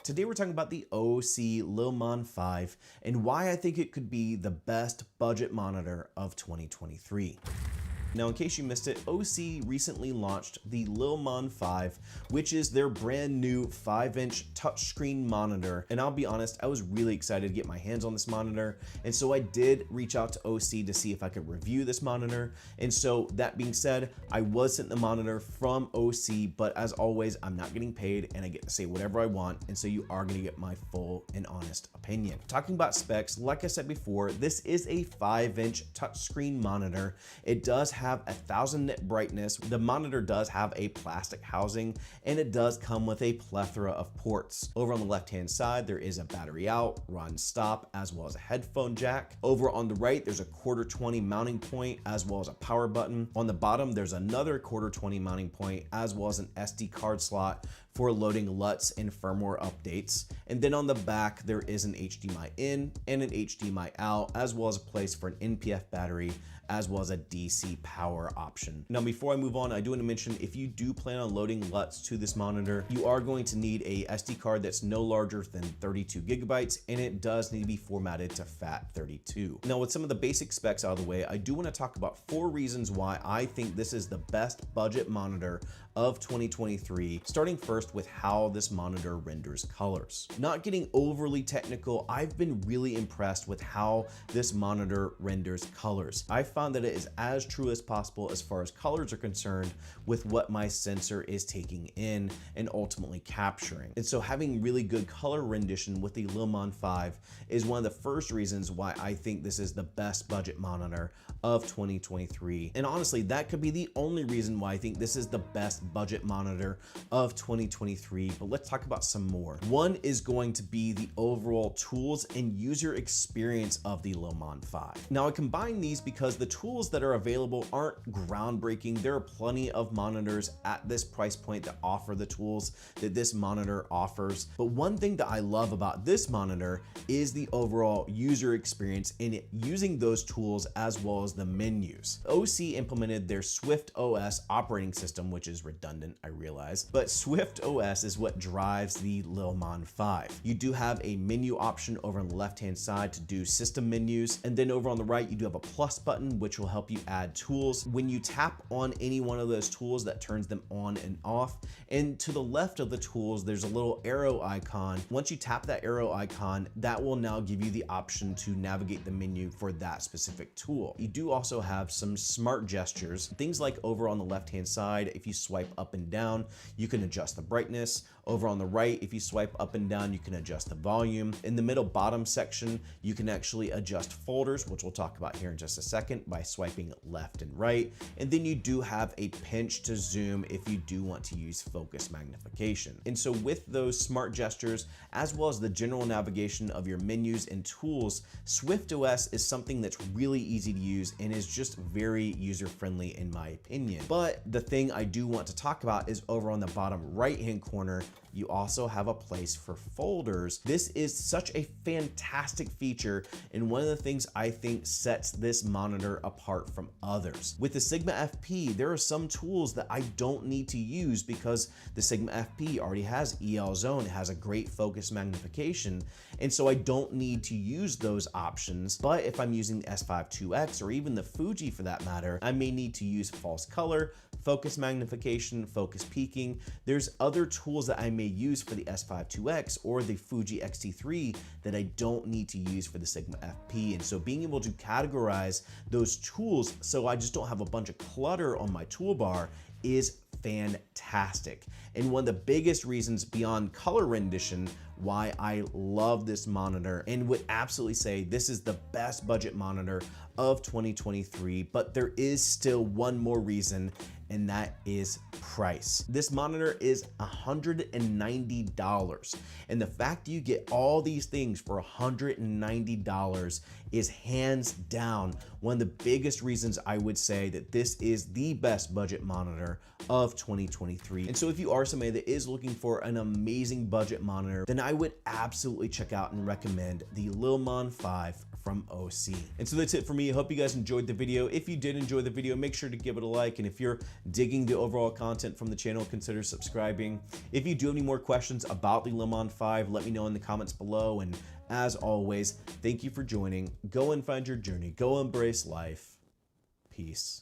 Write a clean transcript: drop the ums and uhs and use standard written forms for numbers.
Today we're talking about the OSEE Lilmon5 and why I think it could be the best budget monitor of 2023. Now, in case you missed it, OSEE recently launched the Lilmon5, which is their brand new 5-inch touchscreen monitor. And I'll be honest, I was really excited to get my hands on this monitor. And so I did reach out to OSEE to see if I could review this monitor. And so that being said, I was sent the monitor from OSEE, but as always, I'm not getting paid and I get to say whatever I want. And so you are gonna get my full and honest opinion. Talking about specs, like I said before, this is a 5-inch touchscreen monitor. It does have 1000 nit brightness. The monitor does have a plastic housing and it does come with a plethora of ports. Over on the left hand side, there is a battery out, run, stop, as well as a headphone jack. Over on the right, there's a 1/4 mounting point as well as a power button. On the bottom, there's another 1/4 mounting point as well as an SD card slot for loading LUTs and firmware updates. And then on the back, there is an HDMI in and an HDMI out, as well as a place for an NPF battery, as well as a DC power option. Now, before I move on, I do want to mention, if you do plan on loading LUTs to this monitor, you are going to need a SD card that's no larger than 32 gigabytes, and it does need to be formatted to FAT32. Now, with some of the basic specs out of the way, I do want to talk about 4 reasons why I think this is the best budget monitor of 2023, starting first with how this monitor renders colors. Not getting overly technical, I've been really impressed with how this monitor renders colors. I found that it is as true as possible as far as colors are concerned with what my sensor is taking in and ultimately capturing. And so having really good color rendition with the Lilmon5 is one of the first reasons why I think this is the best budget monitor of 2023. And honestly, that could be the only reason why I think this is the best budget monitor of 2023, but let's talk about some more. One is going to be the overall tools and user experience of the Lilmon5. Now, I combine these because the tools that are available aren't groundbreaking. There are plenty of monitors at this price point that offer the tools that this monitor offers. But one thing that I love about this monitor is the overall user experience in it, using those tools as well as the menus. OSEE implemented their Swift OS operating system, which is redundant, I realize, but Swift OS is what drives the Lilmon5. You do have a menu option over on the left-hand side to do system menus. And then over on the right, you do have a plus button, which will help you add tools. When you tap on any one of those tools, that turns them on and off. And to the left of the tools, there's a little arrow icon. Once you tap that arrow icon, that will now give you the option to navigate the menu for that specific tool. You do also have some smart gestures, things like over on the left-hand side, if you swipe up and down, you can adjust the brightness. Over on the right, if you swipe up and down, you can adjust the volume. In the middle bottom section, you can actually adjust folders, which we'll talk about here in just a second, by swiping left and right. And then you do have a pinch to zoom if you do want to use focus magnification. And so with those smart gestures, as well as the general navigation of your menus and tools, Swift OS is something that's really easy to use and is just very user-friendly in my opinion. But the thing I do want to talk about is over on the bottom right-hand corner, you also have a place for folders. This is such a fantastic feature and one of the things I think sets this monitor apart from others. With the Sigma FP, there are some tools that I don't need to use because the Sigma FP already has EL Zone, it has a great focus magnification, and so I don't need to use those options. But if I'm using the S5 IIX or even the Fuji for that matter, I may need to use false color, focus magnification, focus peaking. There's other tools that I may use for the S5 IIX or the Fuji X-T3 that I don't need to use for the Sigma FP. And so being able to categorize those tools so I just don't have a bunch of clutter on my toolbar is fantastic. And one of the biggest reasons beyond color rendition why I love this monitor and would absolutely say this is the best budget monitor of 2023, but there is still one more reason, and that is price. This monitor is $190, and the fact you get all these things for $190 is hands down one of the biggest reasons I would say that this is the best budget monitor of 2023. And so if you are somebody that is looking for an amazing budget monitor, then I would absolutely check out and recommend the Lilmon5 from OSEE. And so that's it for me. I hope you guys enjoyed the video. If you did enjoy the video, make sure to give it a like. And if you're digging the overall content from the channel, consider subscribing. If you do have any more questions about the Lilmon 5, let me know in the comments below. And as always, thank you for joining. Go and find your journey. Go embrace life. Peace.